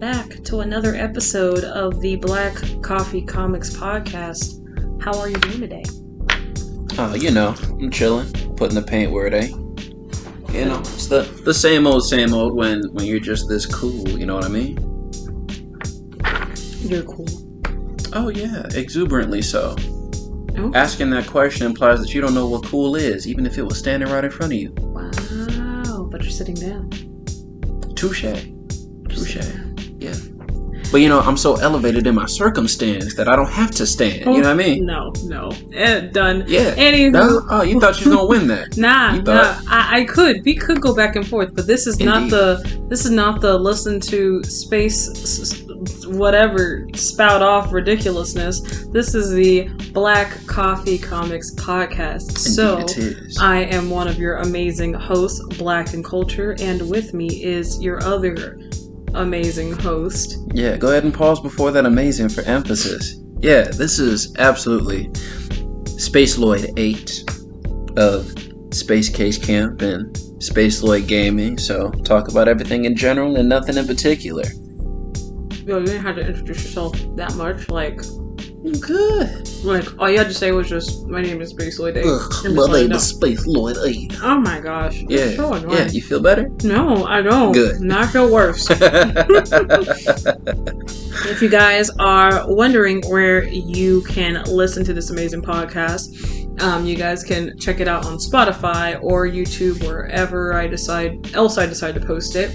back to another episode of the Blaque Koffee Comics podcast. How are you doing today? I'm chilling, putting the paint where it ain't. It's the same old when you're just this cool, you know what I mean? You're cool. Oh yeah, exuberantly so. Oh. Asking that question implies that you don't know what cool is, even if it was standing right in front of you. Wow, but you're sitting down. Touche. Yeah. But I'm so elevated in my circumstance that I don't have to stand. You know what I mean? No. Done. Yeah. Anywho. No? Oh, you thought you was gonna win that? Nah. I could. We could go back and forth, but this is not the listen to space whatever spout off ridiculousness. This is the Blaque Koffee Comics podcast. So it is. I am one of your amazing hosts, Blaque and Kulture, and with me is your other amazing host. Yeah, go ahead and pause before that amazing for emphasis. Yeah, this is absolutely Space Lloyd 8 of Space Case Camp and Space Lloyd Gaming. So talk about everything in general and nothing in particular. Yo, you didn't have to introduce yourself that much. Good. All you had to say was just, my name is Space Lloyd 8. My name is Space Lloyd 8. Oh my gosh. Yeah. You're so annoying. Yeah, you feel better? No, I don't. Good. Not feel worse. If you guys are wondering where you can listen to this amazing podcast, you guys can check it out on Spotify or YouTube, wherever else I decide to post it.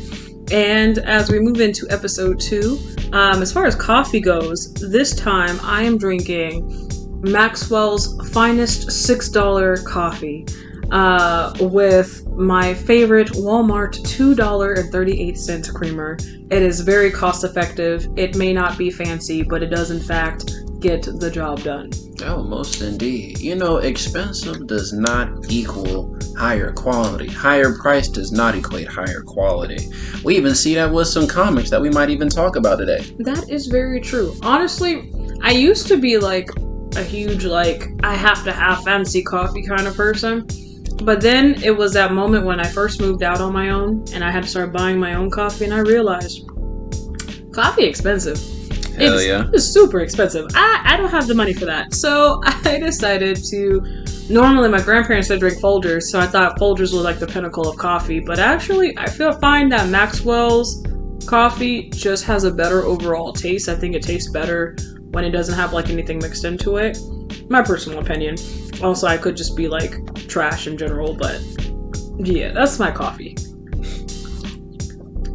And as we move into episode 2, as far as coffee goes, this time I am drinking Maxwell's finest $6 coffee with my favorite Walmart $2.38 creamer. It is very cost effective. It may not be fancy, but it does in fact get the job done. Oh, most indeed. Expensive does not equal higher quality. Higher price does not equate higher quality. We even see that with some comics that we might even talk about today. That is very true. Honestly, I used to be a huge, I have to have fancy coffee kind of person. But then it was that moment when I first moved out on my own and I had to start buying my own coffee, and I realized coffee expensive. Hell yeah. It's super expensive. I don't have the money for that. So I decided to... Normally my grandparents would drink Folgers, so I thought Folgers was the pinnacle of coffee. But actually, I find that Maxwell's coffee just has a better overall taste. I think it tastes better when it doesn't have anything mixed into it. My personal opinion. Also, I could just be trash in general, but yeah, that's my coffee.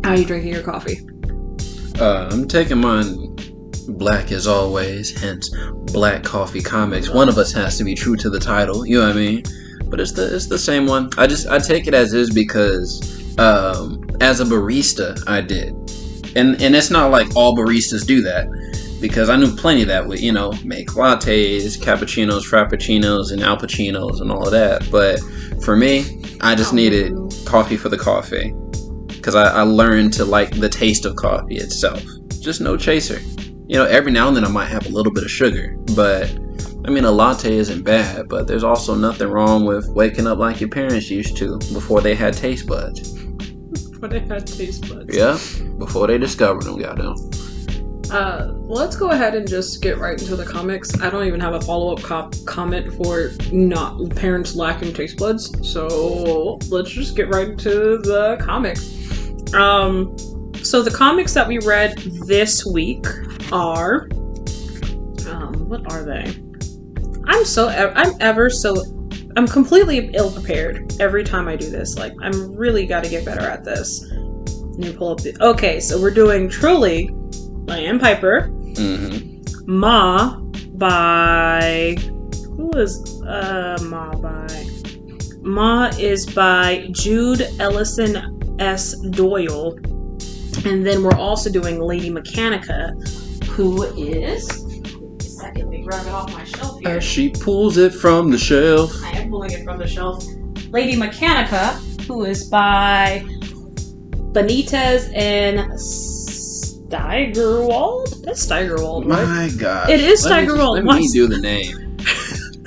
How are you drinking your coffee? I'm taking mine black as always, hence Blaque Koffee Comics. One of us has to be true to the title, you know what I mean? But it's the same one. I take it as is because as a barista I did. And it's not like all baristas do that, because I knew plenty that would, make lattes, cappuccinos, frappuccinos, and alpuccinos and all of that. But for me, I just needed coffee for the coffee, because I learned to like the taste of coffee itself. Just no chaser. Every now and then I might have a little bit of sugar, but a latte isn't bad, but there's also nothing wrong with waking up like your parents used to before they had taste buds. Before they had taste buds. Yeah, before they discovered them, goddamn. Let's go ahead and just get right into the comics. I don't even have a follow-up comment for not parents lacking taste buds, so let's just get right into the comics. So the comics that we read this week are, what are they? I'm completely ill-prepared every time I do this. I'm really got to get better at this. Let me pull up okay, so we're doing Trill by Ann Piper. Mm-hmm. Ma by... Who is Ma by? Ma is by Jude, Ellison, S. Doyle. And then we're also doing Lady Mechanica, who is... Let me grab it off my shelf here. As she pulls it from the shelf. I am pulling it from the shelf. Lady Mechanica, who is by Benitez and Steigerwald? That's Steigerwald, right? My God. It is Steigerwald. Let me do the name.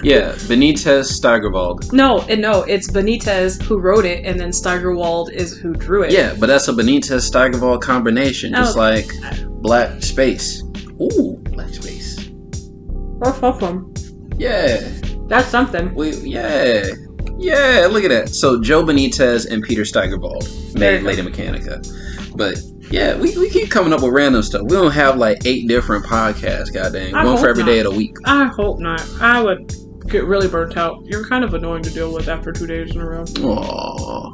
Yeah, Benitez Steigerwald. No, it's Benitez who wrote it, and then Steigerwald is who drew it. Yeah, but that's a Benitez Steigerwald combination, just like Black Space. Ooh, Black Space. That's awesome. Yeah. That's something. Yeah, look at that. So Joe Benitez and Peter Steigerwald made Lady Mechanica. But yeah, we keep coming up with random stuff. We don't have like 8 different podcasts, goddamn. One for every day of the week. I hope not. I would get really burnt out. You're kind of annoying to deal with after 2 days in a row. Aww.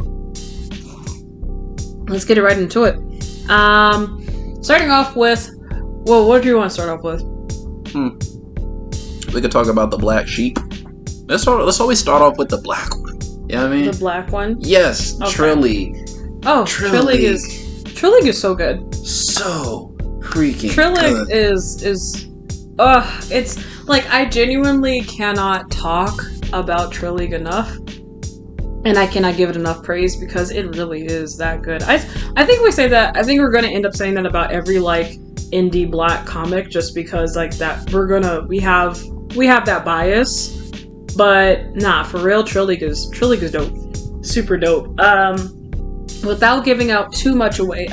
Let's get right into it. Starting off with, well, what do you want to start off with? We could talk about the black sheep. Let's always start off with the black one. You know what I mean? The black one? Yes, okay. Trill League. Oh, Trill League is so good. So freaking Trill League good. is it's like I genuinely cannot talk about Trill League enough. And I cannot give it enough praise because it really is that good. I think we say that. I think we're gonna end up saying that about every like indie black comic, just because like that we have that bias. But nah, for real, Trill League is dope, super dope. Without giving out too much away,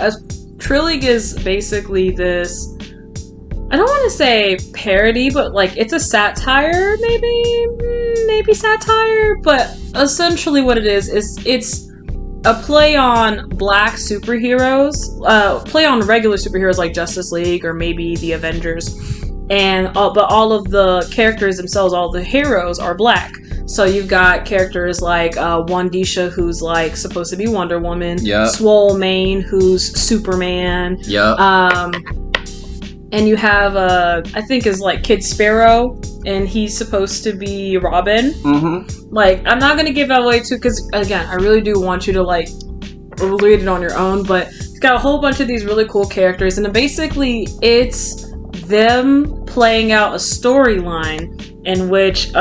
Trill League is basically this. I don't want to say parody, but like it's a satire, maybe satire, but essentially what it is it's a play on black superheroes, play on regular superheroes like Justice League or maybe the Avengers, but all of the characters themselves, all the heroes are black. So you've got characters like Wandisha, who's like supposed to be Wonder Woman, Swole Mane, who's Superman, and you have I think is like Kid Sparrow, and he's supposed to be Robin. Mm-hmm. Like, I'm not gonna give that away too, because again, I really do want you to like read it on your own. But it's got a whole bunch of these really cool characters, and basically it's them playing out a storyline in which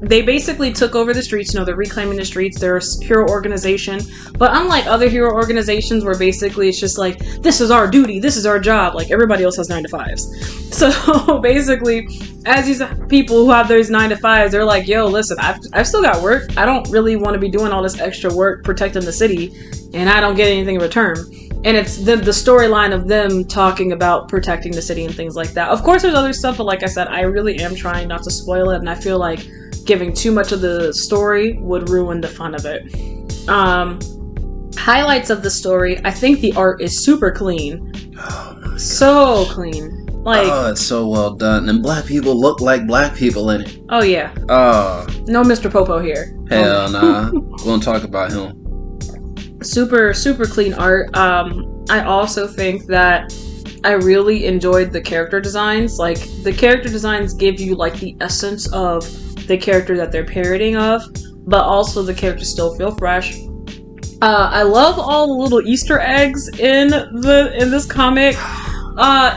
they basically took over the streets. They're reclaiming the streets. They're a hero organization. But unlike other hero organizations where basically it's just like, this is our duty, this is our job, like everybody else has 9-to-5s. So basically, as these people who have those 9-to-5s, they're like, yo, listen, I've still got work. I don't really want to be doing all this extra work protecting the city, and I don't get anything in return. And it's the storyline of them talking about protecting the city and things like that. Of course, there's other stuff, but like I said, I really am trying not to spoil it, and I feel like giving too much of the story would ruin the fun of it. Highlights of the story, I think the art is super clean. Oh my gosh. So clean. Like, oh, it's so well done. And black people look like black people in it. Oh yeah. No Mr. Popo here. Hell nah. We won't talk about him. Super, super clean art. I also think that I really enjoyed the character designs. Like, the character designs give you like the essence of the character that they're parodying of, but also the characters still feel fresh. I love all the little Easter eggs in this comic.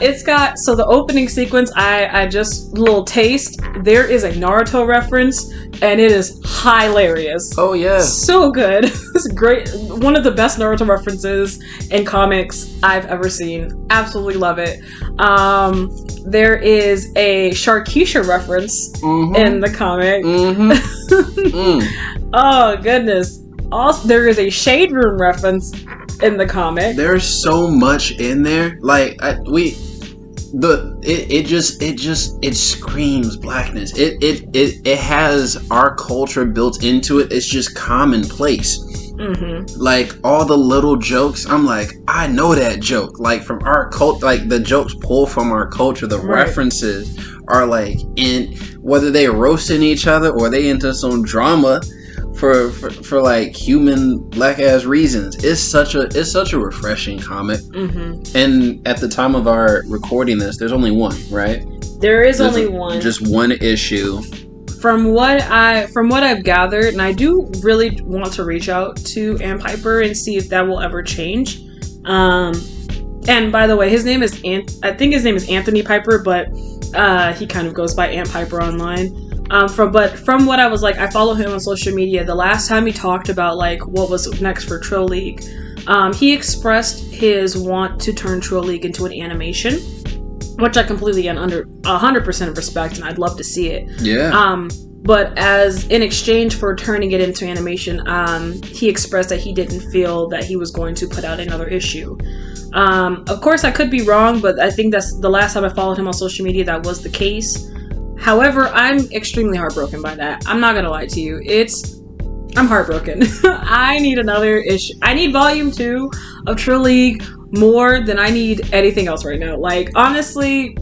It's got, so the opening sequence, I just, little taste, there is a Naruto reference, and it is hilarious. Oh yeah. So good. It's great. One of the best Naruto references in comics I've ever seen. Absolutely love it. There is a Sharkeisha reference in the comic. Oh goodness. Also, there is a Shade Room reference in the comic. There's so much in there. Like it screams blackness. It has our culture built into it. It's just commonplace. Like all the little jokes, I'm like, I know that joke. Like from our culture, like the jokes pull from our culture. The references are like in whether they roasting each other or they into some drama. For like human black ass reasons. It's such a refreshing comic. And at the time of our recording this, there's only one, right? There's only one. Just one issue. From what I've gathered, and I do really want to reach out to Ann Piper and see if that will ever change. And by the way, his name is I think his name is Anthony Piper, but he kind of goes by Ann Piper online. From what I was like, I follow him on social media. The last time he talked about like what was next for Trill League, he expressed his want to turn Trill League into an animation. which I completely and under 100% respect, and I'd love to see it. Yeah. But as in exchange for turning it into animation, he expressed that he didn't feel that he was going to put out another issue. Of course, I could be wrong, but I think that's the last time I followed him on social media, that was the case. However, I'm extremely heartbroken by that. I'm not gonna lie to you. I'm heartbroken. I need another issue. I need volume 2 of Trill League more than I need anything else right now. Like, honestly,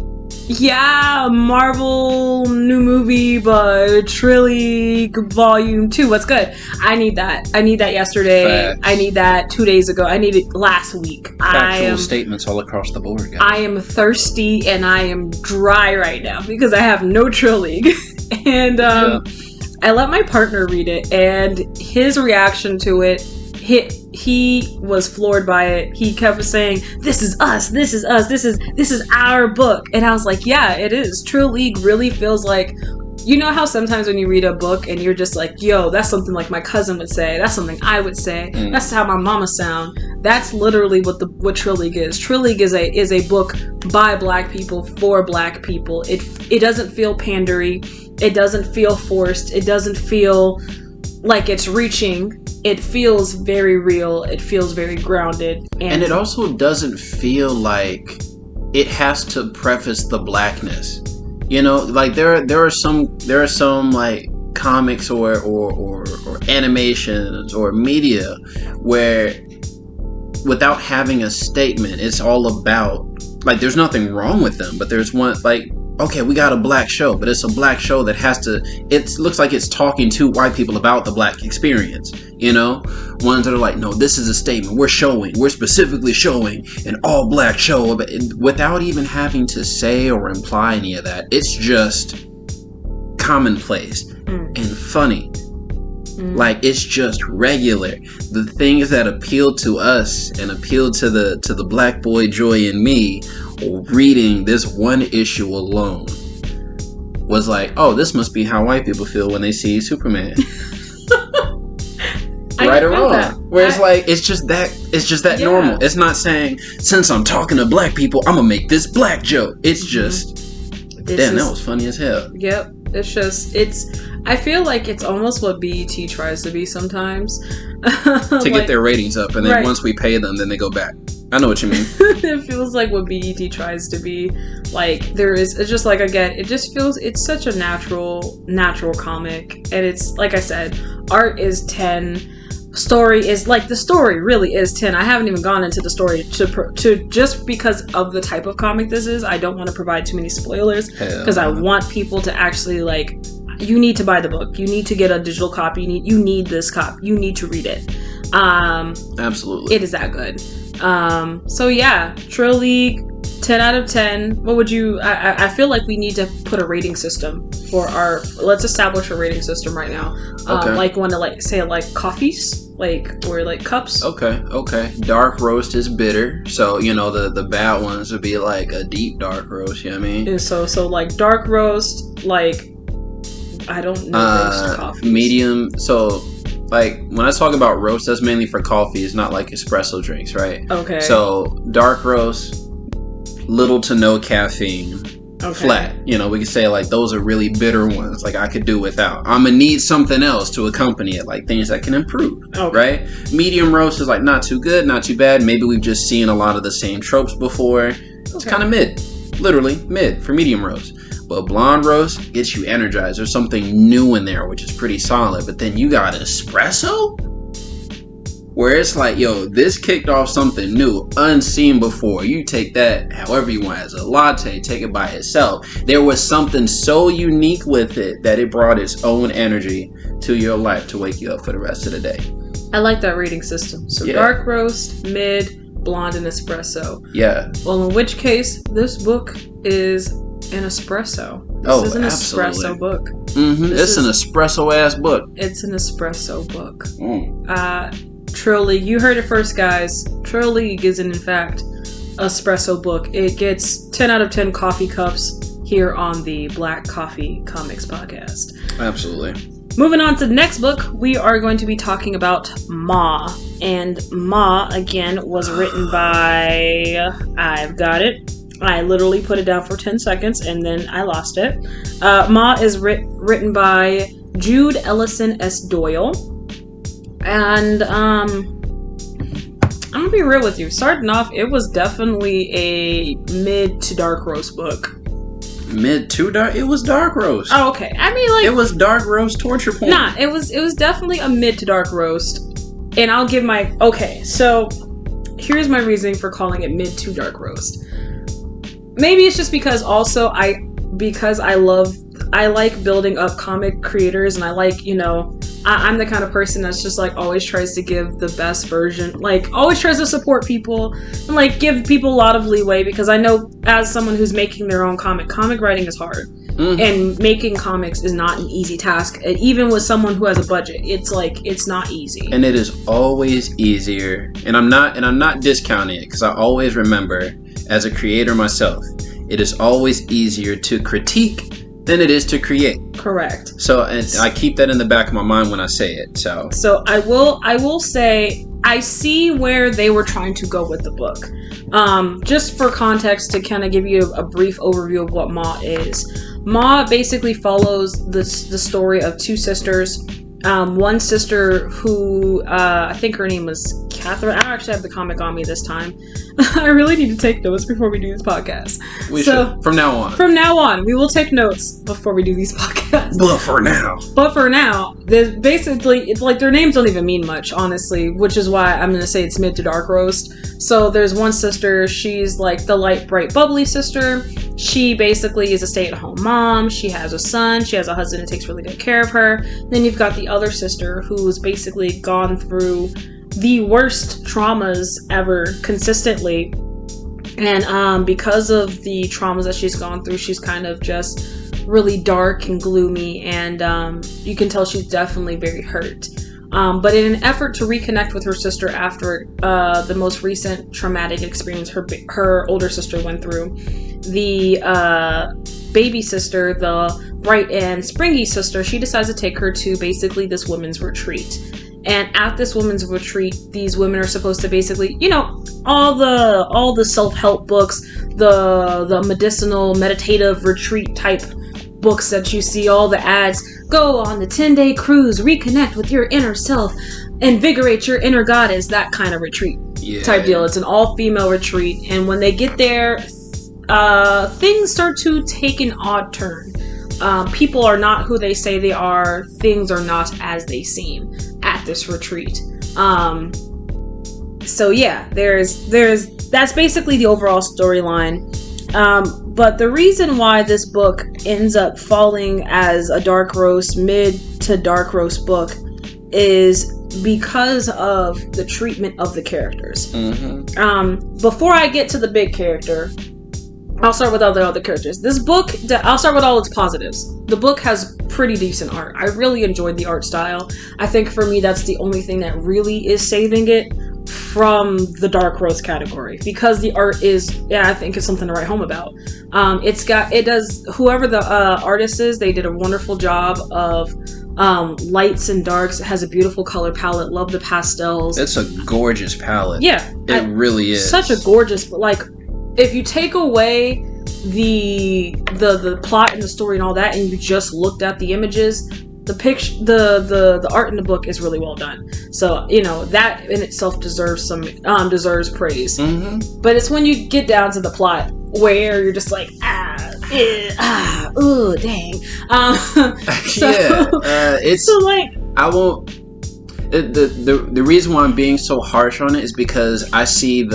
yeah, Marvel new movie, but Trill League volume 2, what's good? I need that. I need that yesterday. Facts. I need that 2 days ago. I need it last week. Factual statements all across the board, guys. I am thirsty and I am dry right now because I have no Trill League. And I let my partner read it, and his reaction to it, he was floored by it. He kept saying, "This is us. This is us. This is our book." And I was like, "Yeah, it is." Trill League really feels like, you know how sometimes when you read a book and you're just like, "Yo, that's something like my cousin would say. That's something I would say. That's how my mama sound." That's literally what Trill League is. Trill League is a book by Black people for Black people. It doesn't feel pandery. It doesn't feel forced. It doesn't feel like it's reaching. It feels very real. It feels very grounded. And it also doesn't feel like it has to preface the Blackness. You know, like there are some like comics or animations or media where without having a statement, it's all about, like, there's nothing wrong with them, but there's one, like, okay, we got a Black show, but it's a Black show that has to, it looks like it's talking to white people about the Black experience, you know? Ones that are like, no, this is a statement, we're specifically showing an all Black show, without even having to say or imply any of that. It's just commonplace and funny. Like, it's just regular. The things that appeal to us and appeal to the Black boy Joy in me, reading this one issue alone, was like, oh, this must be how white people feel when they see Superman. Right or wrong? Where it's just that normal. It's not saying, since I'm talking to Black people, I'm gonna make this Black joke. It's just, that was funny as hell. Yep. I feel like it's almost what BET tries to be sometimes. To get their ratings up, and then once we pay them, then they go back. I know what you mean. It feels like what BET tries to be. Like, it's just like, again, it just feels, it's such a natural comic. And it's, like I said, art is 10. Story is, like, the story really is 10. I haven't even gone into the story to just because of the type of comic this is. I don't want to provide too many spoilers because I want people to actually, like, you need to buy the book. You need to get a digital copy. You need this copy. You need to read it. Absolutely. It is that good. So yeah, Trill League, 10 out of 10. What would you, I feel like we need to put a rating system for let's establish a rating system right now. Okay. Like one to, like, say, like coffees, or like cups. Okay. Dark roast is bitter. So, you know, the bad ones would be like a deep dark roast, you know what I mean? So like dark roast, like, I don't know roast coffees. Medium, so, like, when I talk about roast, that's mainly for coffee. It's not like espresso drinks, right? Okay. So, dark roast, little to no caffeine, flat. You know, we could say, like, those are really bitter ones. Like, I could do without. I'm gonna need something else to accompany it, like things that can improve, right? Medium roast is, like, not too good, not too bad. Maybe we've just seen a lot of the same tropes before. It's kind of mid. Literally mid for medium roast. But blonde roast gets you energized. There's something new in there, which is pretty solid. But then you got espresso, where it's like, yo, this kicked off something new, unseen before. You take that however you want, as a latte, take it by itself. There was something so unique with it that it brought its own energy to your life to wake you up for the rest of the day. I like that rating system. So dark roast, mid, blonde, and espresso. Yeah. Well, in which case, this book is an espresso. This is an espresso book. It's an espresso ass book. It's an espresso book. Trill League, you heard it first, guys. Trill League is in fact espresso book. It gets 10 out of 10 coffee cups here on the Black Coffee Comics podcast. Absolutely. Moving on to the next book, we are going to be talking about Ma. And Ma, again, was written by, I've got it, I literally put it down for 10 seconds and then I lost it. Ma is written by Jude, Ellison, S. Doyle. And I'm gonna be real with you. Starting off, it was definitely a mid to dark roast book. Mid to dark? It was dark roast. Oh, okay. I mean, like, it was dark roast torture porn. Nah, it was definitely a mid to dark roast. And I'll give my... Okay, so here's my reasoning for calling it mid to dark roast. Maybe it's just because also I like building up comic creators, and I like, you know, I'm the kind of person that's just like always tries to give the best version, like always tries to support people and like give people a lot of leeway, because I know as someone who's making their own comic writing is hard. And making comics is not an easy task. And even with someone who has a budget, it's not easy. And it is always easier. And I'm not discounting it, because I always remember, as a creator myself, it is always easier to critique than it is to create. Correct. So, and I keep that in the back of my mind when I say it. So I will say I see where they were trying to go with the book. Just for context, to kind of give you a brief overview of what Ma is. Ma basically follows the story of two sisters. One sister who, I think her name was Catherine. I actually have the comic on me this time. I really need to take notes before we do this podcast. We should. From now on, we will take notes before we do these podcasts. But for now, there's basically, it's like their names don't even mean much, honestly, which is why I'm going to say it's mid to dark roast. So there's one sister, she's like the light, bright, bubbly sister. She basically is a stay-at-home mom. She has a son. She has a husband who takes really good care of her. Then you've got the other sister who's basically gone through the worst traumas ever consistently. And because of the traumas that she's gone through, she's kind of just really dark and gloomy. And you can tell she's definitely very hurt. But in an effort to reconnect with her sister after the most recent traumatic experience her older sister went through, the baby sister, the bright and springy sister, she decides to take her to basically this women's retreat. And at this women's retreat, these women are supposed to basically, you know, all the self-help books, the medicinal, meditative retreat type books that you see, all the ads, go on the 10-day cruise, reconnect with your inner self, invigorate your inner goddess, that kind of retreat type deal. It's an all-female retreat, and when they get there, things start to take an odd turn. People are not who they say they are. Things are not as they seem at this retreat. So yeah, that's basically the overall storyline. But the reason why this book ends up falling as a dark roast, mid to dark roast book, is because of the treatment of the characters. Before I get to the big character, I'll start with all the other characters. This book, I'll start with all its positives. The book has pretty decent art. I really enjoyed the art style. I think for me, that's the only thing that really is saving it from the dark roast category, because the art is, I think it's something to write home about. Whoever the artist is, they did a wonderful job of lights and darks. It has a beautiful color palette. Love the pastels. It's a gorgeous palette. Yeah. It really is. Such a gorgeous, but like, if you take away the plot and the story and all that, and you just looked at the images, the picture, the art in the book is really well done. So, you know, that in itself deserves praise. But it's when you get down to the plot where you're just like, ooh, dang. It's so like, I won't. The reason why I'm being so harsh on it is because I see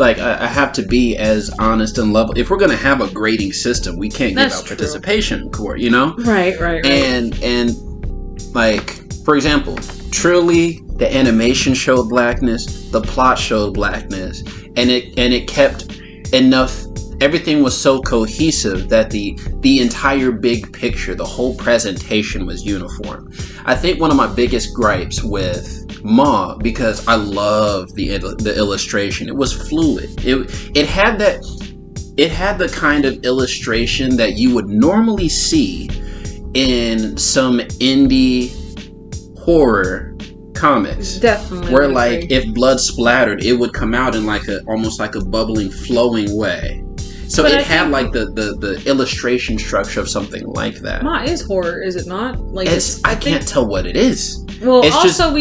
I have to be as honest and level. If we're going to have a grading system, we can't give out participation score, you know? Right. And like, for example, Trilly, the animation showed blackness, the plot showed blackness, and it kept enough. Everything was so cohesive that the entire big picture, the whole presentation was uniform. I think one of my biggest gripes with Ma, because I love the illustration, it was fluid. It had the kind of illustration that you would normally see in some indie horror comics. Definitely. Where like if blood splattered, it would come out in almost like a bubbling, flowing way. So it had like the illustration structure of something like that. Ma is horror, is it not? Like I can't tell what it is. Well, it's also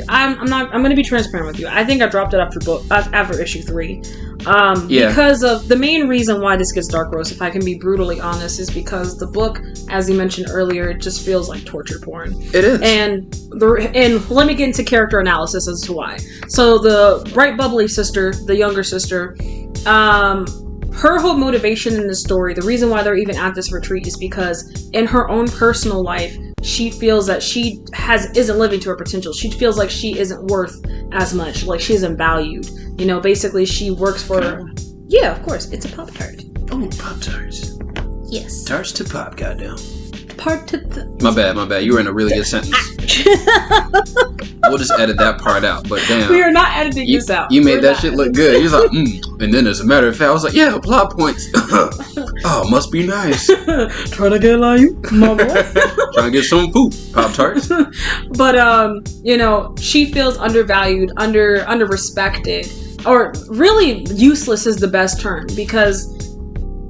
I'm going to be transparent with you. I think I dropped it after issue 3. Because of the main reason why this gets dark roast, if I can be brutally honest, is because the book, as you mentioned earlier, it just feels like torture porn. It is. And let me get into character analysis as to why. So the bright bubbly sister, the younger sister, her whole motivation in the story, the reason why they're even at this retreat, is because in her own personal life, she feels that she isn't living to her potential. She feels like she isn't worth as much, like she isn't valued. You know, basically she works for... Yeah, of course. It's a Pop-Tart. Oh, Pop-Tarts. Yes. Tarts to pop, goddamn. Part to the... My bad. You were in a really good sentence. We'll just edit that part out, but damn. We are not editing this out. You made that shit look good. He was like, And then as a matter of fact, I was like, yeah, plot points. Oh, must be nice. Trying to get like you, mama. Trying to get some poop. Pop-Tarts. But, you know, she feels undervalued, under-respected, or really useless is the best term, because...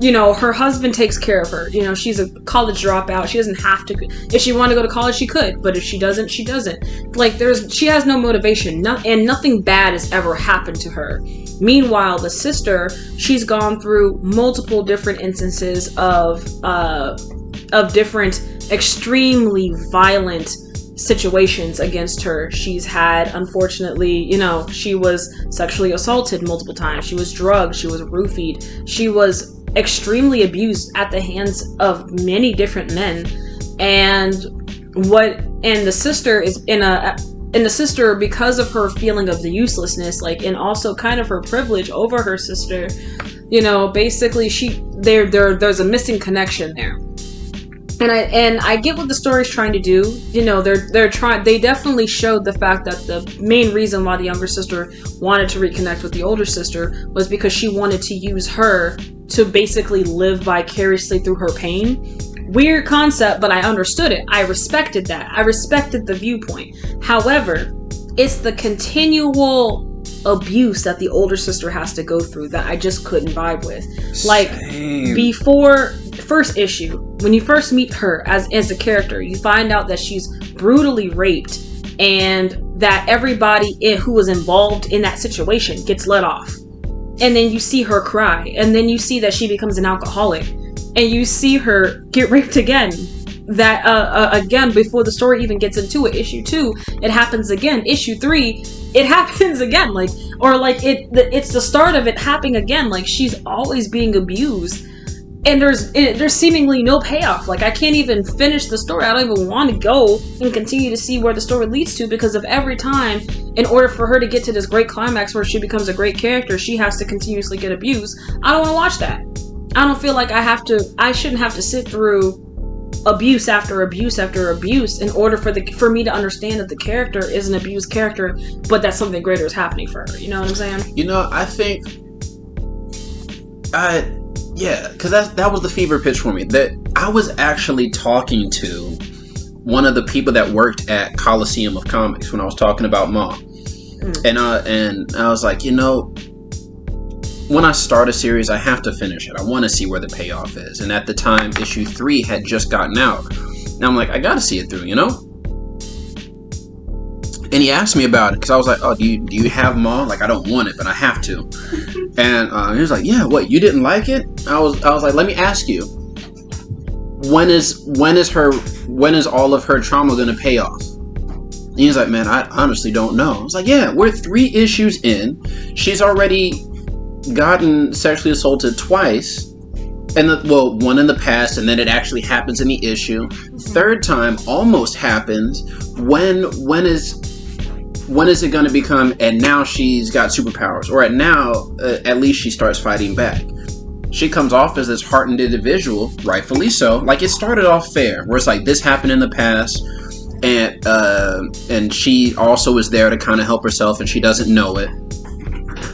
You know, her husband takes care of her. You know, she's a college dropout. She doesn't have to. If she wanted to go to college, she could. But if she doesn't, she doesn't. Like, she has no motivation. And nothing bad has ever happened to her. Meanwhile, the sister, she's gone through multiple different instances of different extremely violent situations against her. She's had, unfortunately, you know, she was sexually assaulted multiple times. She was drugged. She was roofied. She was extremely abused at the hands of many different men. And the sister is the sister, because of her feeling of the uselessness, like, and also kind of her privilege over her sister, you know, basically there's a missing connection there. And I get what the story's trying to do. You know, they definitely showed the fact that the main reason why the younger sister wanted to reconnect with the older sister was because she wanted to use her to basically live vicariously through her pain. Weird concept, but I understood it. I respected that. I respected the viewpoint. However, it's the continual abuse that the older sister has to go through that I just couldn't vibe with. Like, before first issue, when you first meet her as a character, you find out that she's brutally raped and that everybody who was involved in that situation gets let off. And then you see her cry, and then you see that she becomes an alcoholic, and you see her get raped again. That again, before the story even gets into it. Issue 2, it happens again. Issue 3, it happens again. Like, or like it's the start of it happening again. Like, she's always being abused, and there's seemingly no payoff. Like, I can't even finish the story. I don't even want to go and continue to see where the story leads to, because of every time, in order for her to get to this great climax where she becomes a great character, she has to continuously get abused. I don't want to watch that. I don't feel like I shouldn't have to sit through abuse after abuse after abuse in order for me to understand that the character is an abused character, but that something greater is happening for her. You know what I'm saying? You know, I think because that was the fever pitch for me. That I was actually talking to one of the people that worked at Coliseum of Comics when I was talking about Mom. And I was like, you know, when I start a series, I have to finish it. I want to see where the payoff is. And at the time, issue 3 had just gotten out. And I'm like, I gotta see it through, you know? And he asked me about it, because I was like, oh, do you have Maw? Like, I don't want it, but I have to. And he was like, yeah, what, you didn't like it? I was like, let me ask you. When is all of her trauma gonna pay off? And he's like, man, I honestly don't know. I was like, yeah, we're 3 issues in. She's already gotten sexually assaulted twice, and one in the past, and then it actually happens in the issue. Third time almost happens. When is it going to become? And now she's got superpowers, or at least she starts fighting back. She comes off as this hardened individual, rightfully so. Like, it started off fair, where it's like, this happened in the past, and she also is there to kind of help herself, and she doesn't know it.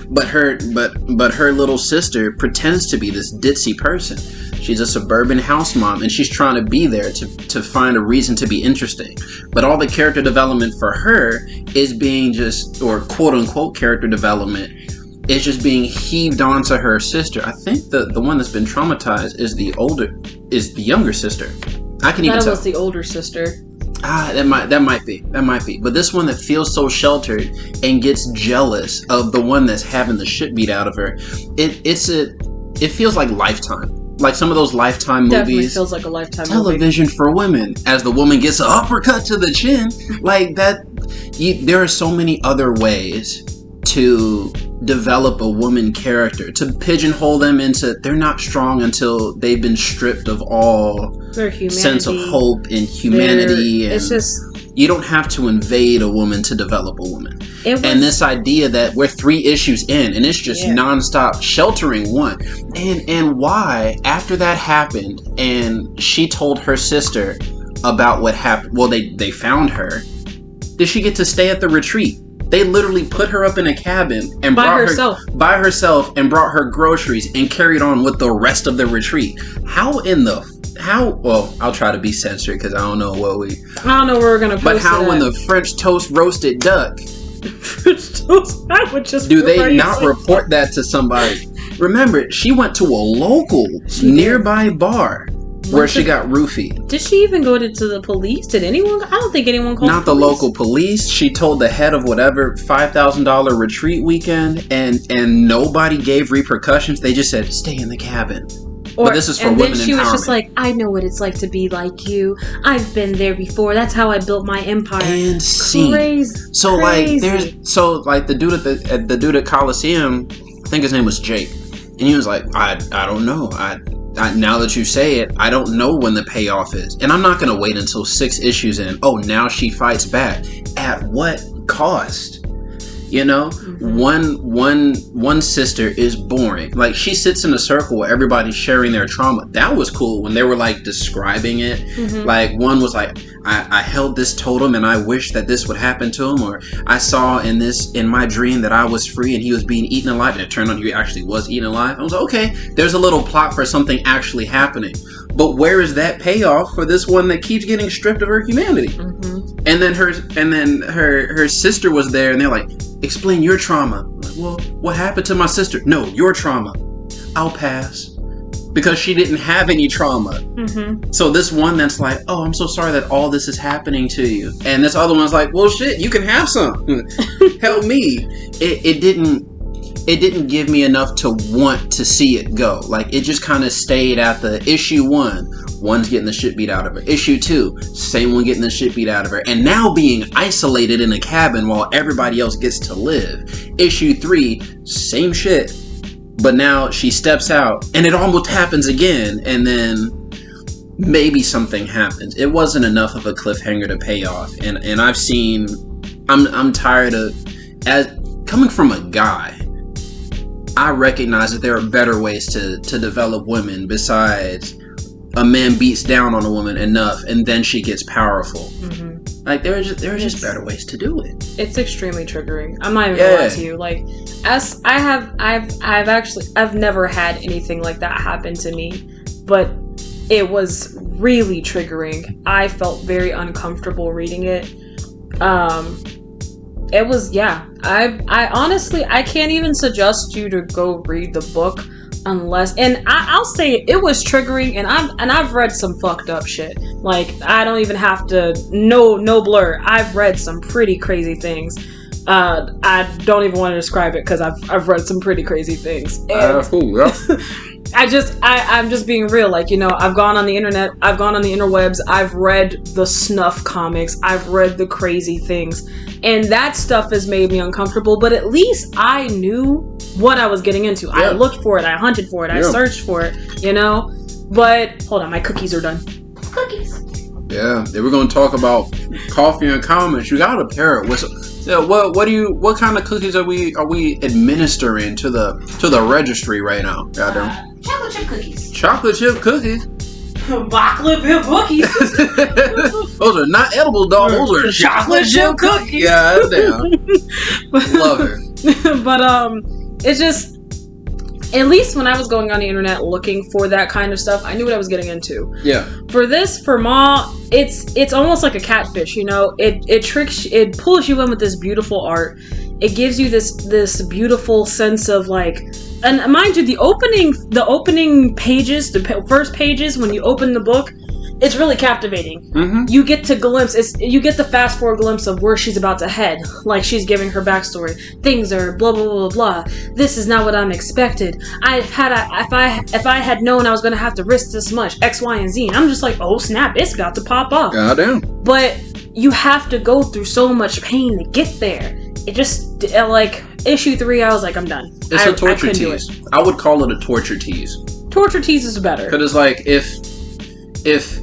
But her little sister pretends to be this ditzy person. She's a suburban house mom, and she's trying to be there to find a reason to be interesting. But all the character development for her is being or quote unquote character development, is just being heaved onto her sister. I think the one that's been traumatized is the younger sister. I can even tell. That was the older sister. That might be. But this one that feels so sheltered and gets jealous of the one that's having the shit beat out of her. It feels like Lifetime. Like some of those Lifetime movies. Definitely feels like a Lifetime television movie. For women. As the woman gets an uppercut to the chin. Like that. There are so many other ways to develop a woman character. To pigeonhole them into they're not strong until they've been stripped of all sense of hope and humanity. It's just... You don't have to invade a woman to develop a woman. And this idea that we're 3 issues in and it's just nonstop sheltering one. And why, after that happened and she told her sister about what happened, well, they found her, did she get to stay at the retreat? They literally put her up in a cabin and by herself and brought her groceries and carried on with the rest of the retreat. Well, I'll try to be censored because I don't know where we're gonna post. But how when the French toast roasted duck? French toast, I would just. Do they not report that to somebody? Remember, she went to a local nearby bar where she got roofied. Did she even go to the police? Did anyone? I don't think anyone called. Not the local police. She told the head of whatever $5,000 retreat weekend, and nobody gave repercussions. They just said, "Stay in the cabin." But this is for women empowerment. And then she was just like, I know what it's like to be like you. I've been there before. That's how I built my empire. And see. Crazy. So the dude at Coliseum, I think his name was Jake. And he was like, I don't know. I now that you say it, I don't know when the payoff is. And I'm not going to wait until 6 issues in. Oh, now she fights back. At what cost? You know, one sister is boring. Like, she sits in a circle where everybody's sharing their trauma. That was cool when they were like describing it. Like, one was like, I held this totem and I wish that this would happen to him, or I saw in my dream that I was free and he was being eaten alive, and it turned out he actually was eaten alive. I was like, okay, there's a little plot for something actually happening. But where is that payoff for this one that keeps getting stripped of her humanity? And then her sister was there, and they're like, explain your trauma. Like, well, what happened to my sister? No, your trauma. I'll pass. Because she didn't have any trauma. So this one that's like, oh, I'm so sorry that all this is happening to you. And this other one's like, well, shit, you can have some. Help me. It didn't give me enough to want to see it go. Like, it just kind of stayed at the issue 1. One's getting the shit beat out of her. Issue 2, same one getting the shit beat out of her. And now being isolated in a cabin while everybody else gets to live. Issue 3, same shit. But now she steps out and it almost happens again. And then maybe something happens. It wasn't enough of a cliffhanger to pay off. And I'm tired of, as coming from a guy, I recognize that there are better ways to develop women besides a man beats down on a woman enough and then she gets powerful. Like, there are just better ways to do it. It's extremely triggering. I'm not even gonna lie to you. Like, as I've never had anything like that happen to me, but it was really triggering. I felt very uncomfortable reading it. It was, I honestly, I can't even suggest you to go read the book unless, and I'll say it was triggering, and I've read some fucked up shit. Like, I don't even have to, no blur. I've read some pretty crazy things. I don't even want to describe it because I've read some pretty crazy things. I'm just being real. Like, you know, I've gone on the internet, I've gone on the interwebs, I've read the snuff comics, I've read the crazy things, and that stuff has made me uncomfortable, but at least I knew what I was getting into. I looked for it, I hunted for it, I searched for it, you know? But, hold on, my cookies are done. Cookies! Yeah, if we're going to talk about coffee and comics, you got to pair it with some. Yeah, what kind of cookies are we administering to the registry right now? Goddamn. Chocolate chip cookies. Chocolate chip cookies. Chocolate chip cookies. Those are not edible, dog. Those are chocolate chip cookies. Yeah, damn. Love it. But it's just, at least when I was going on the internet looking for that kind of stuff, I knew what I was getting into. Yeah. For Ma, it's almost like a catfish, you know? It tricks, it pulls you in with this beautiful art, it gives you this beautiful sense of like, and mind you, the opening pages, the first pages when you open the book, it's really captivating. Mm-hmm. You get to you get the fast forward glimpse of where she's about to head. Like she's giving her backstory. Things are blah blah blah blah. This is not what I'm expected. If I had known I was gonna have to risk this much X, Y, and Z, and I'm just like, oh snap, it's about to pop off. Goddamn. But you have to go through so much pain to get there. It just like issue 3, I was like, I'm done. It's a torture tease. I would call it a torture tease. Torture tease is better. Because it's like if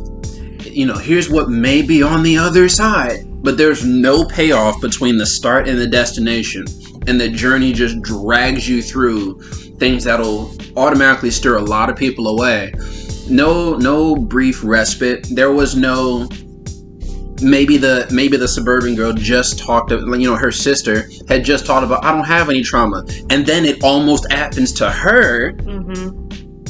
you know, here's what may be on the other side, but there's no payoff between the start and the destination, and the journey just drags you through things that'll automatically stir a lot of people away. No brief respite. There was no maybe the suburban girl just talked, you know, her sister had just talked about, I don't have any trauma, and then it almost happens to her. Mm-hmm.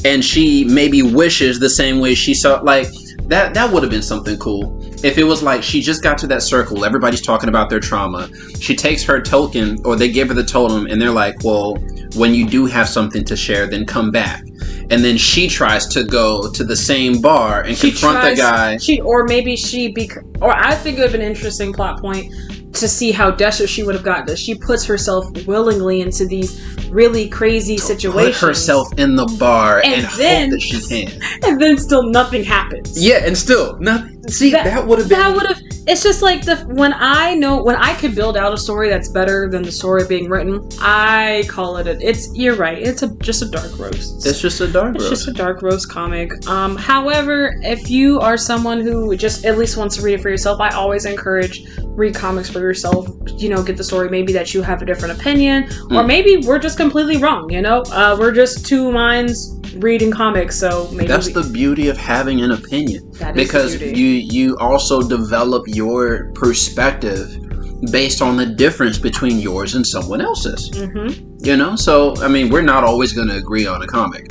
And she maybe wishes the same way she saw, like, that would have been something cool. If it was like she just got to that circle, everybody's talking about their trauma. She takes her token, or they give her the totem, and they're like, well, when you do have something to share, then come back. And then she tries to go to the same bar and confront the guy. Or I think it would have been an interesting plot point to see how desperate she would have gotten. That she puts herself willingly into these really crazy situations. Put herself in the bar and hope that she can. And then still nothing happens. Yeah, and still nothing. See, that would have been. That would have. It's just like when I could build out a story that's better than the story being written, I call it you're right. It's just a dark roast. It's just a dark roast. It's just a dark roast comic. However, if you are someone who just at least wants to read it for yourself, I always encourage read comics for yourself. You know, get the story. Maybe that you have a different opinion, or maybe we're just completely wrong. You know, we're just two minds reading comics. So maybe that's the beauty of having an opinion. That is because the beauty. You also develop your perspective based on the difference between yours and someone else's. Mm-hmm. You know, so I mean, we're not always going to agree on a comic,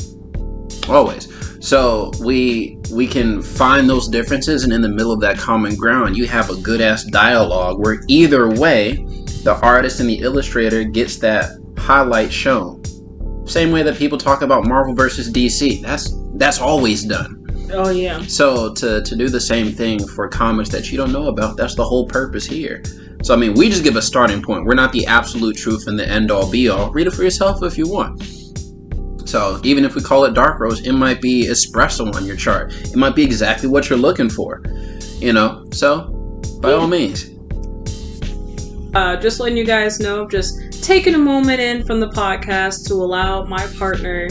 always. So we can find those differences, and in the middle of that common ground, you have a good ass dialogue where either way, the artist and the illustrator gets that highlight shown. Same way that people talk about Marvel versus DC. That's always done. Oh yeah. So to do the same thing for comics that you don't know about, that's the whole purpose here. So I mean, we just give a starting point. We're not the absolute truth and the end all be all. Read it for yourself if you want. So even if we call it dark roast, it might be espresso on your chart. It might be exactly what you're looking for. You know. So by all means. Just letting you guys know, just taking a moment in from the podcast to allow my partner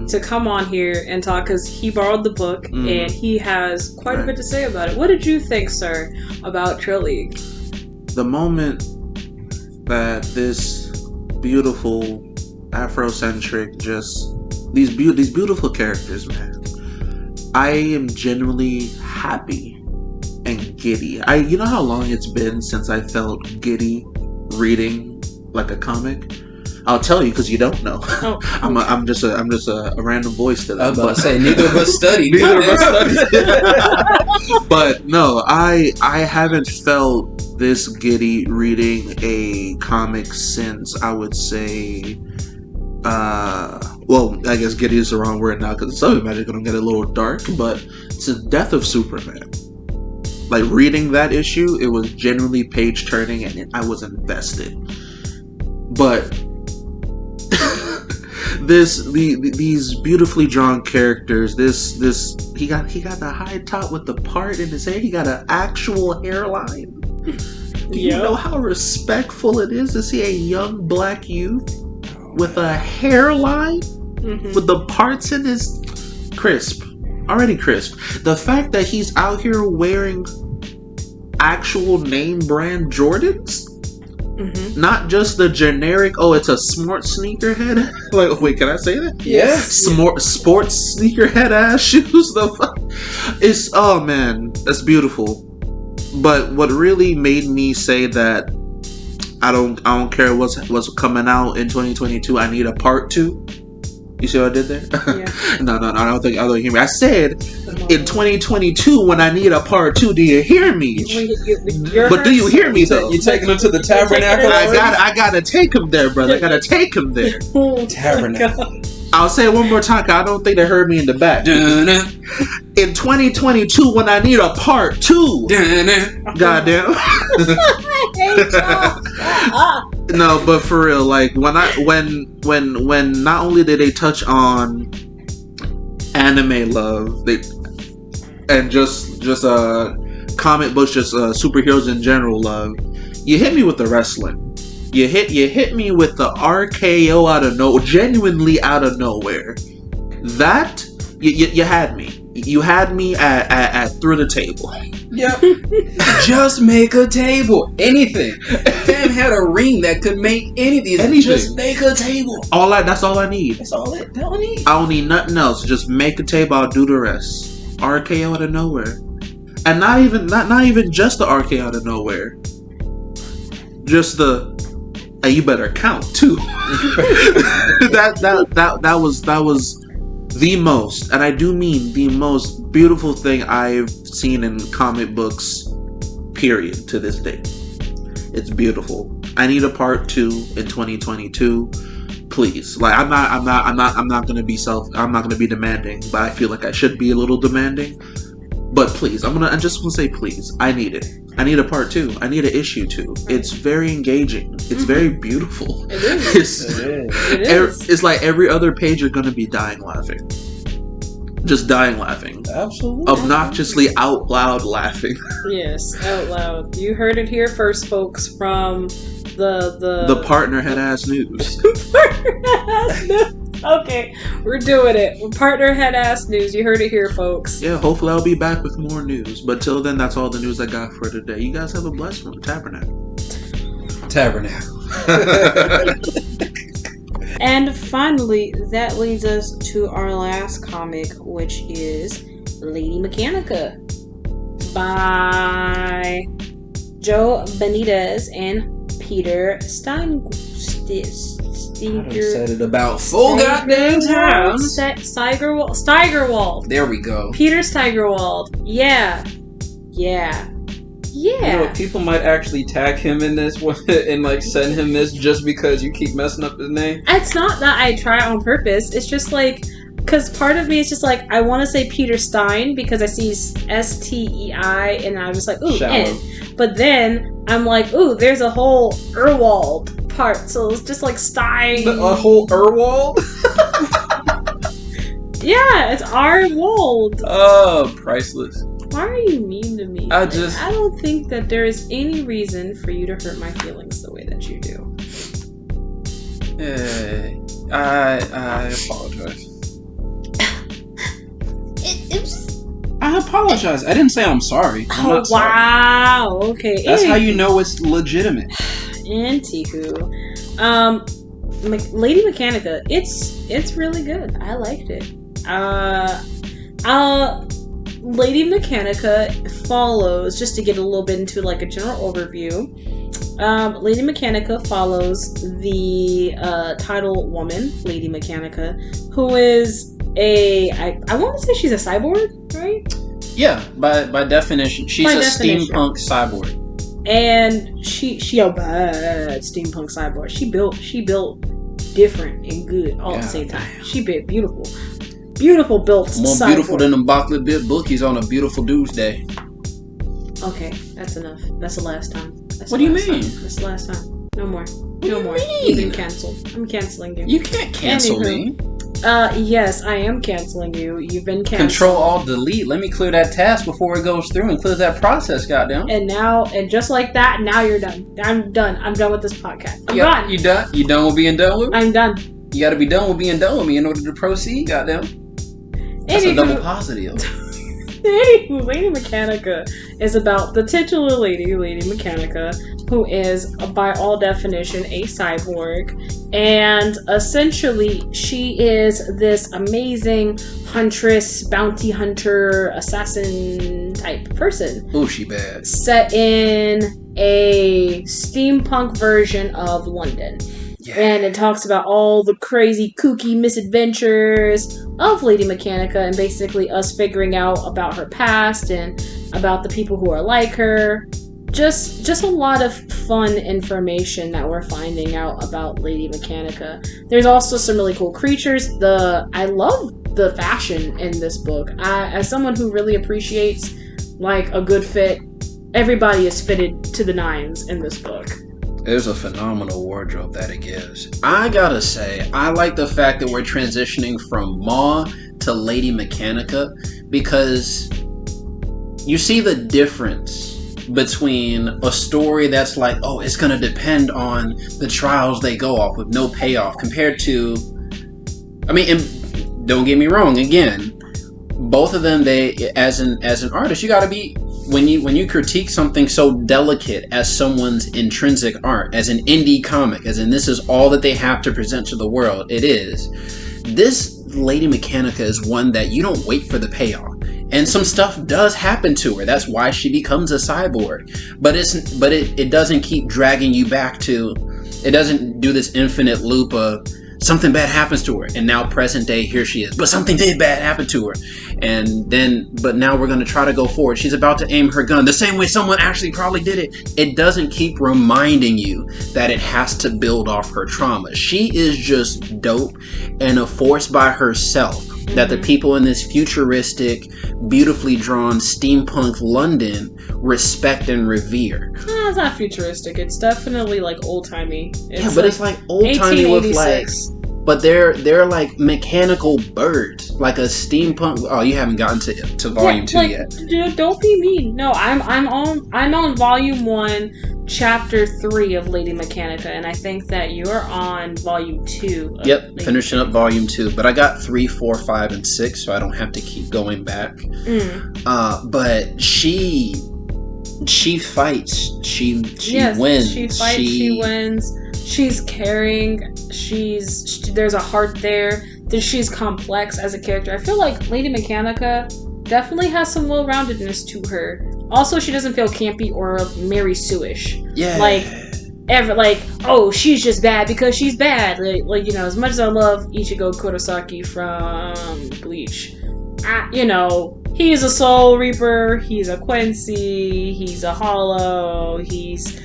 to come on here and talk, because he borrowed the book and he has quite a bit to say about it. What did you think, sir, about Trill? The moment that this beautiful Afrocentric, just these beautiful characters, man, I am genuinely happy and giddy. You know how long it's been since I felt giddy reading like a comic? I'll tell you, because you don't know. Oh, okay. I'm just a random voice to that. I was about to say, neither of us studied. Neither of us studied. But no, I haven't felt this giddy reading a comic since, I would say, well, I guess giddy is the wrong word now, because some of it is going to get a little dark, but it's the death of Superman. Like, reading that issue, it was genuinely page turning, and I was invested. But these beautifully drawn characters, this he got the high top with the part in his hair. He got an actual hairline. Do you know how respectful it is to see a young black youth with a hairline with the parts in his already crisp. The fact that he's out here wearing actual name brand Jordans. Not just the generic, it's a smart sneakerhead. Like, wait, can I say that? Yeah. Sports sneakerhead ass shoes. It's, oh man, that's beautiful. But what really made me say that I don't care what's coming out in 2022, I need a part 2, You see what I did there? Yeah. No, I don't think you hear me. I said in 2022 when I need a part 2. Do you hear me? But do you hear me though? You taking them to the tabernacle? I gotta take him there, brother. I gotta take him there. Tabernacle. I'll say it one more time. 'Cause I don't think they heard me in the back. In 2022 when I need a part 2. Goddamn. No, but for real, like when not only did they touch on anime love, and just comic books, just superheroes in general love, you hit me with the wrestling. You hit me with the RKO out of nowhere, genuinely out of nowhere. That you had me. You had me at through the table. Yep. Just make a table. Anything. Fam had a ring that could make anything. Just make a table. That's all I need. That's all I need. I don't need nothing else. Just make a table. I'll do the rest. RKO out of nowhere, and not even just the RKO out of nowhere. Just the. You better count too. that was the most, and I do mean the most beautiful thing I've seen in comic books. Period. To this day, it's beautiful. I need a part 2 in 2022. Please, like I'm not gonna be demanding, but I feel like I should be a little demanding. But please, I'm just gonna say please. I need it. I need a part 2. I need an issue 2. It's very engaging. It's very beautiful. It is. It is. It's like every other page you're gonna be dying laughing. Just dying laughing. Absolutely. Obnoxiously out loud laughing. Yes, out loud. You heard it here first, folks, from the partner head ass news. Okay, we're doing it. Partner head ass news. You heard it here, folks. Yeah, hopefully I'll be back with more news. But till then, that's all the news I got for today. You guys have a blessed one. Tabernacle. And finally, that leads us to our last comic, which is Lady Mechanica by Joe Benitez and Peter Stein. I've said it about 4 goddamn times. Steigerwald. There we go. Peter Steigerwald. Yeah. You know, people might actually tag him in this one and like send him this just because you keep messing up his name. It's not that I try on purpose. It's just like, because part of me is just like, I want to say Peter Stein because I see STEI and I'm just like, ooh, N. But then I'm like, ooh, there's a whole Erwald part. So it's just like Stein. A whole Erwald? Yeah, it's Arwald. Oh, priceless. Why are you mean to me? I don't think that there is any reason for you to hurt my feelings the way that you do. I apologize. I apologize. I didn't say I'm sorry. I'm not sorry. Wow. Okay. That's how you know it's legitimate. Antiku. Lady Mechanica. It's really good. I liked it. Lady Mechanica follows, just to get a little bit into like a general overview. Lady Mechanica follows the title woman, Lady Mechanica, who is I want to say she's a cyborg, right? Yeah, by definition, she's steampunk cyborg. And she a bad steampunk cyborg. She built different and good all at the same time. She built beautiful built more cyborg. Beautiful than them Blaque bit bookies on a beautiful Tuesday. Okay, that's enough. That's the last time. What do you mean? That's the last time. No more. No more. You've been cancelled. I'm canceling you. You can't cancel me. Yes, I am canceling you. You've been canceled. Control-Alt-Delete. Let me clear that task before it goes through and clear that process, goddamn. And just like that, now you're done. I'm done. I'm done with this podcast. I'm done. You done? You done with being done with me? I'm done. You gotta be done with being done with me in order to proceed, goddamn. That's a double positive. Anywho, Lady Mechanica is about the titular lady, Lady Mechanica, who is, by all definition, a cyborg. And essentially, she is this amazing huntress, bounty hunter, assassin type person. Oh, she bad. Set in a steampunk version of London. Yeah. And it talks about all the crazy, kooky misadventures of Lady Mechanica and basically us figuring out about her past and about the people who are like her. Just a lot of fun information that we're finding out about Lady Mechanica. There's also some really cool creatures. I love the fashion in this book. As someone who really appreciates like a good fit, everybody is fitted to the nines in this book. There's a phenomenal wardrobe that it gives. I gotta say, I like the fact that we're transitioning from Ma to Lady Mechanica, because you see the difference between a story that's like, oh, it's gonna depend on the trials they go off with no payoff, compared to, I mean, and don't get me wrong, again, both of them, they, as an artist, you gotta be, when you critique something so delicate as someone's intrinsic art, as an indie comic, as in this is all that they have to present to the world, it is. This Lady Mechanica is one that you don't wait for the payoff. And some stuff does happen to her. That's why she becomes a cyborg. But it doesn't keep dragging you back to, it doesn't do this infinite loop of something bad happens to her, and now present day, here she is, but something did bad happen to her, and then, but now we're going to try to go forward. She's about to aim her gun the same way someone actually probably did it. It doesn't keep reminding you that it has to build off her trauma. She is just dope and a force by herself that the people in this futuristic, beautifully drawn steampunk London respect and revere. No, it's not futuristic. It's definitely like old-timey. Yeah, but it's like old-timey with like, but they're like mechanical birds, like a steampunk. Oh, you haven't gotten to volume 2 yet. Don't be mean. No, I'm on volume 1, chapter 3 of Lady Mechanica, and I think that you're on volume 2. Yep, finishing up volume 2, but I got 3, 4, 5, and 6, so I don't have to keep going back. But she fights. She wins. She fights. She wins. She's caring. There's a heart there. She's complex as a character. I feel like Lady Mechanica definitely has some well-roundedness to her. Also, she doesn't feel campy or Mary Sue-ish. Yeah. Oh, she's just bad because she's bad. Like, you know, as much as I love Ichigo Kurosaki from Bleach, you know, he's a Soul Reaper, he's a Quincy, he's a Hollow, he's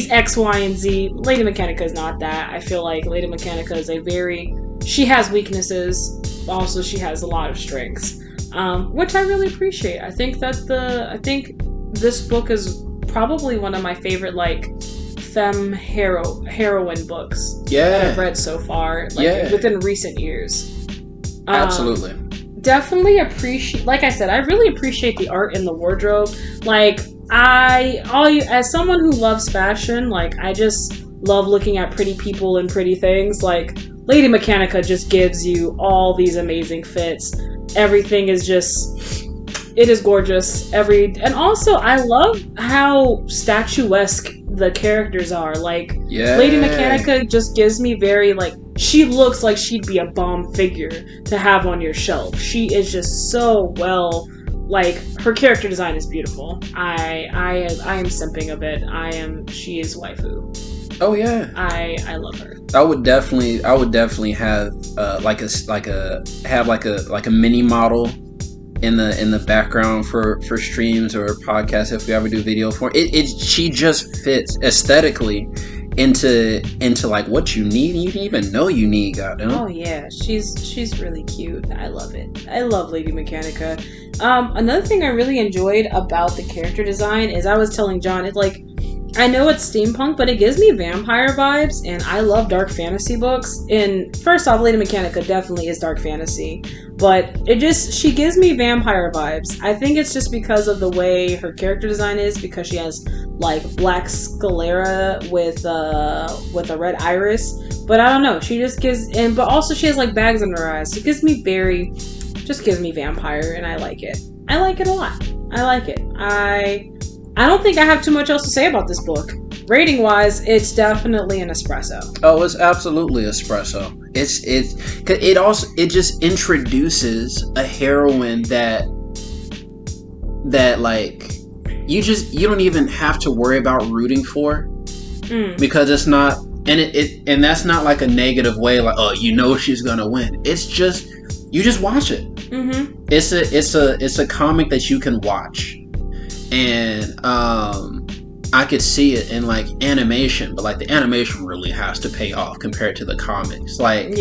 X, Y, and Z. Lady Mechanica is not that. I feel like Lady Mechanica is she has weaknesses, also she has a lot of strengths, which I really appreciate. I think this book is probably one of my favorite, like, femme heroine books that I've read so far, within recent years. Absolutely. Definitely appreciate, like I said, I really appreciate the art and the wardrobe. Like, as someone who loves fashion, like, I just love looking at pretty people and pretty things. Like, Lady Mechanica just gives you all these amazing fits. Everything is just, it is gorgeous. And also, I love how statuesque the characters are. Like, Lady Mechanica just gives me very, like, she looks like she'd be a bomb figure to have on your shelf. She is just so well, like, her character design is beautiful. I am simping a bit. She is waifu. Oh yeah. I love her. I would definitely have like a mini model in the background for streams or podcasts if we ever do video for it. She just fits aesthetically into like what you need, and you didn't even know you need. Goddamn. Oh yeah, she's really cute. I love it. I love Lady Mechanica. Another thing I really enjoyed about the character design is, I was telling John, it's like, I know it's steampunk, but it gives me vampire vibes, and I love dark fantasy books. And first off, Lady Mechanica definitely is dark fantasy, but she gives me vampire vibes. I think it's just because of the way her character design is, because she has like black sclera with a red iris. But I don't know, she just gives, but also she has like bags under her eyes. So it gives me vampire, and I like it. I like it a lot. I like it. I don't think I have too much else to say about this book. Rating wise, it's definitely an espresso. Oh, it's absolutely espresso. It just introduces a heroine that like you don't even have to worry about rooting for, because it's not and that's not like a negative way, like, oh, you know she's gonna win. It's just, you just watch it. Mm-hmm. It's a comic that you can watch, and I could see it in like animation, but like the animation really has to pay off compared to the comics. Like,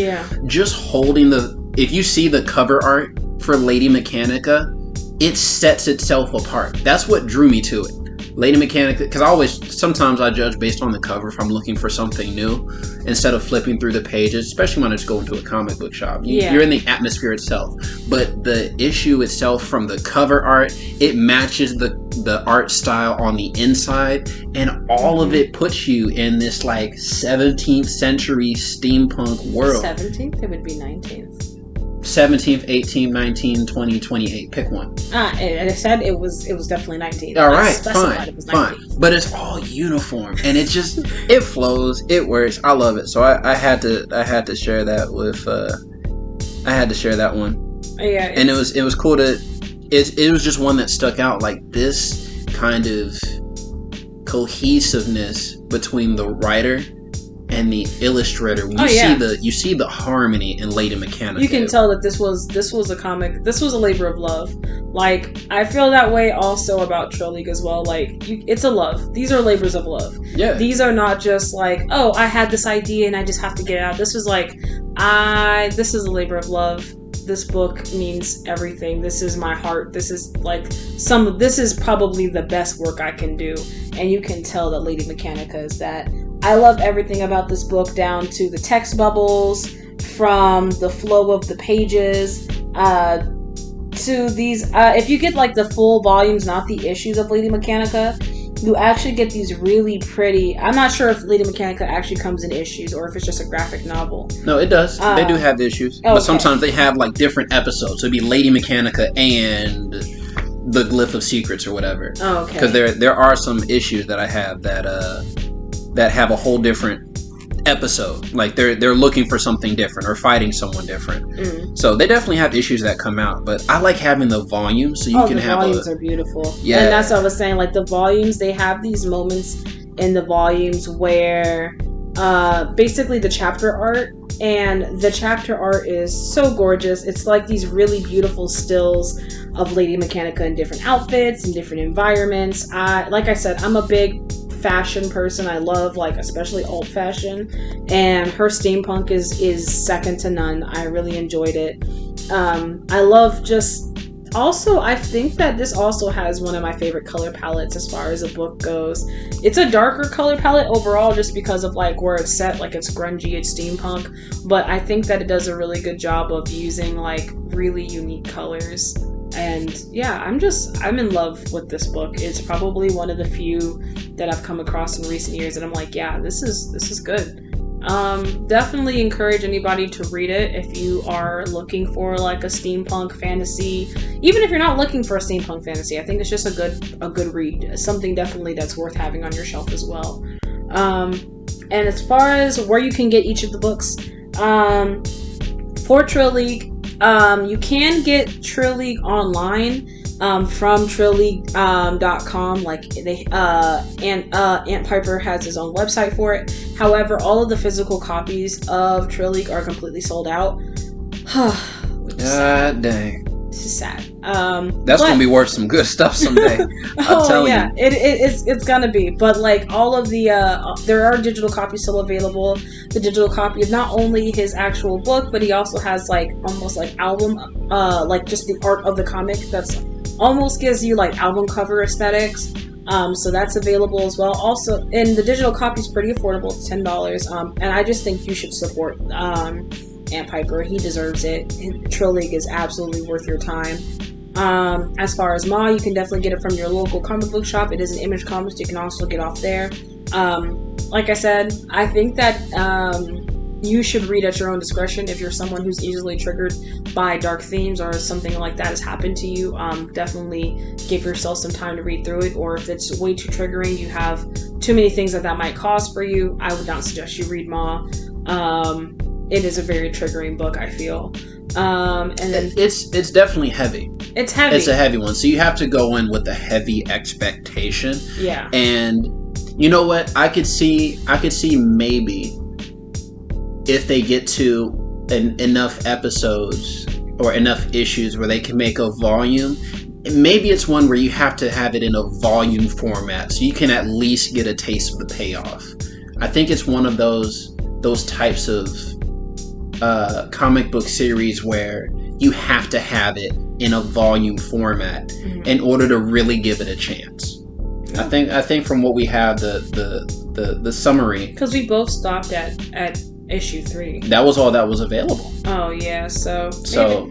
just holding if you see the cover art for Lady Mechanica, it sets itself apart. That's what drew me to it. Lady Mechanica, because sometimes I judge based on the cover if I'm looking for something new, instead of flipping through the pages, especially when I just go into a comic book shop. You're in the atmosphere itself. But the issue itself, from the cover art, it matches the art style on the inside, and all of it puts you in this like 17th century steampunk world. 17th? It would be 19th. 17th, 18th, 19th, 20, 28. Pick one. And I said it was definitely 19th. All right, fine. But it's all uniform, and it just it flows, it works. I love it. So I had to share that with. I had to share that one. Yeah. And it was cool to. It was just one that stuck out, like this kind of cohesiveness between the writer and the illustrator. When you see the harmony in Lady Mechanica. You can tell that this was a comic. This was a labor of love. Like, I feel that way also about Trill League as well. Like, it's a love. These are labors of love. Yeah. These are not just like, oh, I had this idea and I just have to get it out. This was like, this is a labor of love. This book means everything. This is my heart. This is like this is probably the best work I can do. And you can tell that Lady Mechanica is that. I love everything about this book, down to the text bubbles, from the flow of the pages, to these, if you get like the full volumes, not the issues of Lady Mechanica, you actually get these really pretty, I'm not sure if Lady Mechanica actually comes in issues or if it's just a graphic novel. No, it does. They do have the issues. But sometimes they have like different episodes. So it'd be Lady Mechanica and the Glyph of Secrets or whatever. Oh, okay. Because there are some issues that I have that have a whole different episode. Like they're looking for something different or fighting someone different. So they definitely have issues that come out. But I like having the volumes, so you can have the volumes are beautiful. Yeah. And that's what I was saying. Like the volumes, they have these moments in the volumes where basically the chapter art, and the chapter art is so gorgeous. It's like these really beautiful stills of Lady Mechanica in different outfits and different environments. Like I said, I'm a big fashion person. I love, like, especially old fashion, and her steampunk is second to none. I really enjoyed it. I love also, I think that this also has one of my favorite color palettes as far as a book goes. It's a darker color palette overall, just because of like where it's set, like it's grungy, it's steampunk, but I think that it does a really good job of using like really unique colors. And yeah, I'm in love with this book. It's probably one of the few that I've come across in recent years that I'm like, yeah, this is good. Definitely encourage anybody to read it if you are looking for like a steampunk fantasy. Even if you're not looking for a steampunk fantasy, I think it's just a good read. Something definitely that's worth having on your shelf as well. And as far as where you can get each of the books, for Trill League, you can get Trill League online from TrillLeague.com. Like they Ant Piper has his own website for it. However, all of the physical copies of Trill League are completely sold out. God dang. This is sad. That's gonna be worth some good stuff someday. I'm telling you. It's gonna be. But like all of the there are digital copies still available. The digital copy is not only his actual book, but he also has like almost like album, like just the art of the comic that's almost gives you like album cover aesthetics. So that's available as well. Also, and the digital copy is pretty affordable. It's $10. And I just think you should support Ant Piper. He deserves it. Trill League is absolutely worth your time. As far as Ma, you can definitely get it from your local comic book shop. It is an Image Comics. You can also get off there. Like I said, I think that you should read at your own discretion. If you're someone who's easily triggered by dark themes or something like that has happened to you, definitely give yourself some time to read through it. Or if it's way too triggering, you have too many things that might cause for you, I would not suggest you read Ma. It is a very triggering book, I feel. And then it's definitely heavy. It's heavy. It's a heavy one, so you have to go in with a heavy expectation. Yeah. And You know what? I could see maybe if they get to enough episodes or enough issues where they can make a volume. Maybe it's one where you have to have it in a volume format so you can at least get a taste of the payoff. I think it's one of those types of comic book series where you have to have it in a volume format in order to really give it a chance. I think from what we have, the summary, because we both stopped at issue 3. That was all that was available. Oh yeah, so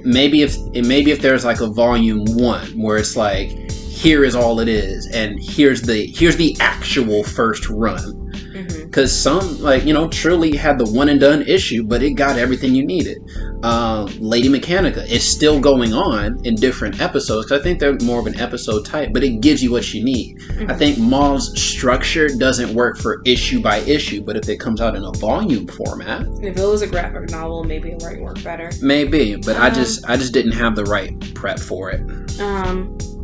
maybe if there's like a volume 1 where it's like, here is all it is, and here's the actual first run. Because some, like, Trill had the one and done issue, but it got everything you needed. Lady Mechanica is still going on in different episodes, because I think they're more of an episode type, but it gives you what you need. I think Mauve's structure doesn't work for issue by issue, but if it comes out in a volume format, if it was a graphic novel, maybe it might work better. Maybe, but I just didn't have the right prep for it.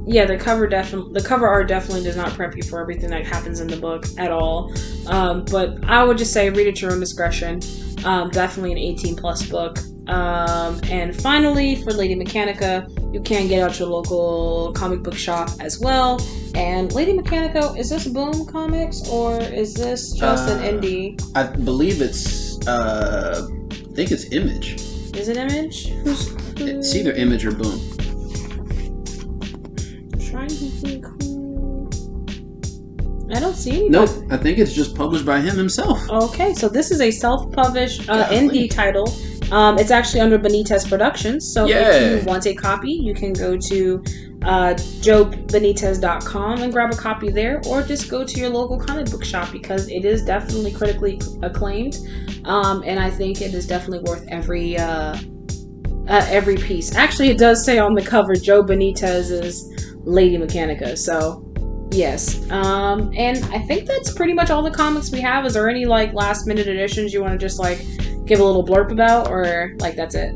Yeah, the cover art definitely does not prep you for everything that happens in the book at all. But I would just say read at your own discretion. Definitely an 18+ book. And finally, for Lady Mechanica, you can get out your local comic book shop as well. And Lady Mechanica, is this Boom Comics or is this just an indie? I believe it's I think it's Image. Is it Image? It's either Image or Boom. Trying to think I don't see anything. Nope, I think it's just published by him himself. Okay, so this is a self-published indie title. It's actually under Benitez Productions. So if you want a copy, you can go to joebenitez.com and grab a copy there, or just go to your local comic book shop, because it is definitely critically acclaimed, and I think it is definitely worth every piece. Actually, it does say on the cover Joe Benitez's Lady Mechanica, so yes. And I think that's pretty much all the comics we have. Is there any like last minute additions you want to just like give a little blurb about, or like that's it?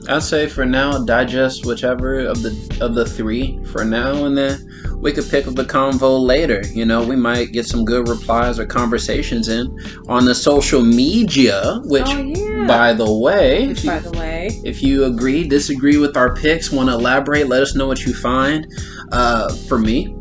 I'd say for now digest whichever of the 3 for now, and then we could pick up the convo later. We might get some good replies or conversations in on the social media, which by the way, if you agree, disagree with our picks, want to elaborate, let us know what you find. For me,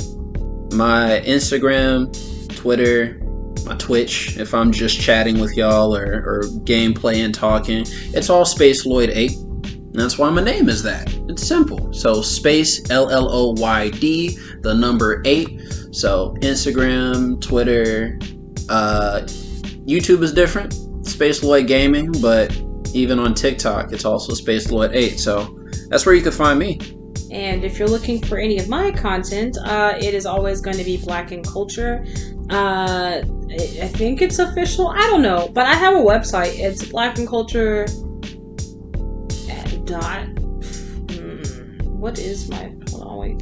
my Instagram, Twitter, my Twitch, if I'm just chatting with y'all or gameplay and talking, it's all Space Lloyd 8. And that's why my name is that. It's simple. So Space LLOYD, the number 8. So Instagram, Twitter, YouTube is different, Space Lloyd Gaming, but even on TikTok, it's also Space Lloyd 8. So that's where you can find me. And if you're looking for any of my content, it is always going to be Blaque and Kulture. I think it's official. I don't know, but I have a website. It's blaqueandculture. What is my? Hold on, wait.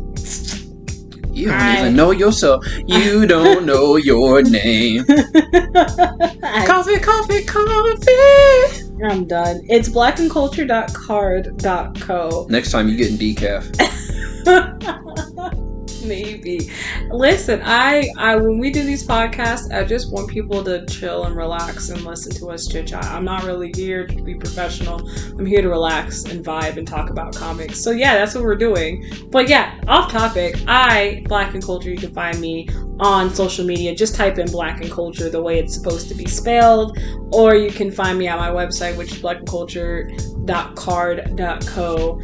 You don't even know yourself. You don't know your name. Coffee. I'm done. It's blaqueandculture.card.co. Next time you getting decaf. Maybe. Listen, I when we do these podcasts, I just want people to chill and relax and listen to us chit chat. I'm not really here to be professional. I'm here to relax and vibe and talk about comics. So yeah, that's what we're doing. But yeah, off topic, Blaque and Kulture, you can find me on social media. Just type in Blaque and Kulture the way it's supposed to be spelled, or you can find me at my website, which is blaqueandculture.card.co.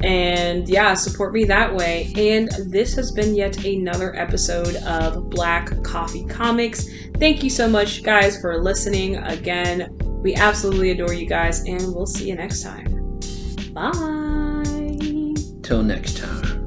And yeah, support me that way. And this has been yet another episode of Black Coffee Comics. Thank you so much, guys, for listening again. We absolutely adore you guys, and we'll see you next time. Bye. Till next time.